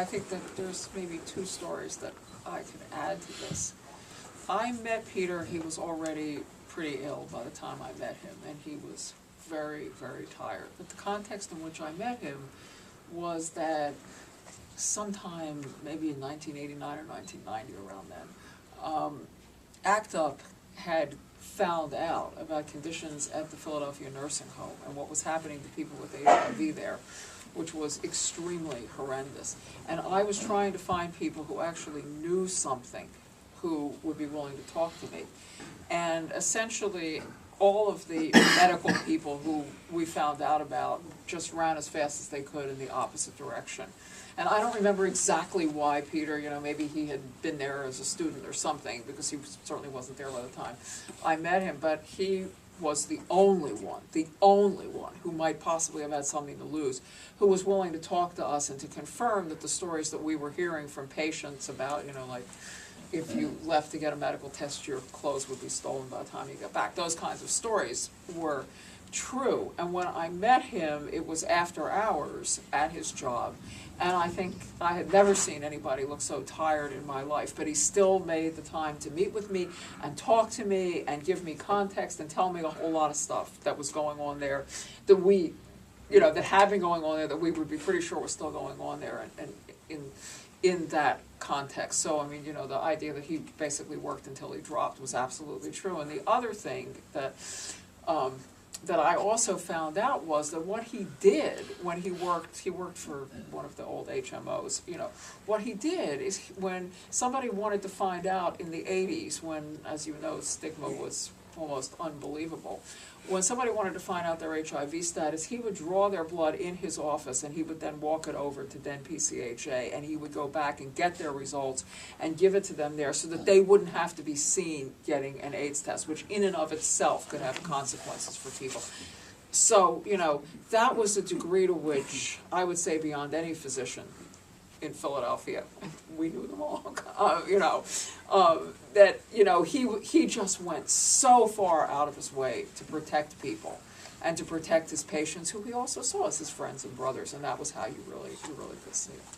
I think that there's maybe two stories that I could add to this. I met Peter, he was already pretty ill by the time I met him, and he was very, very tired. But the context in which I met him was that sometime, maybe in 1989 or 1990, around then, ACT UP had found out about conditions at the Philadelphia nursing home and what was happening to people with HIV there, which was extremely horrendous. And I was trying to find people who actually knew something who would be willing to talk to me. And essentially, all of the medical people who we found out about just ran as fast as they could in the opposite direction. And I don't remember exactly why Peter, maybe he had been there as a student or something, because he certainly wasn't there by the time I met him, but he was the only one who might possibly have had something to lose, who was willing to talk to us and to confirm that the stories that we were hearing from patients about, like, if you left to get a medical test, your clothes would be stolen by the time you got back. Those kinds of stories were true. And when I met him, it was after hours at his job. And I think I had never seen anybody look so tired in my life, but he still made the time to meet with me and talk to me and give me context and tell me a whole lot of stuff that was going on there that that had been going on there, that we would be pretty sure was still going on there and in that context. So, I mean, the idea that he basically worked until he dropped was absolutely true. And the other thing that I also found out was that what he did when he worked for one of the old HMOs, what he did is when somebody wanted to find out in the 80s, when, as you know, stigma was almost unbelievable, when somebody wanted to find out their HIV status, he would draw their blood in his office and he would then walk it over to then PCHA, and he would go back and get their results and give it to them there so that they wouldn't have to be seen getting an AIDS test, which in and of itself could have consequences for people. So, that was a degree to which I would say beyond any physician in Philadelphia, we knew them all, that, he just went so far out of his way to protect people and to protect his patients, who he also saw as his friends and brothers, and that was how you really could see it.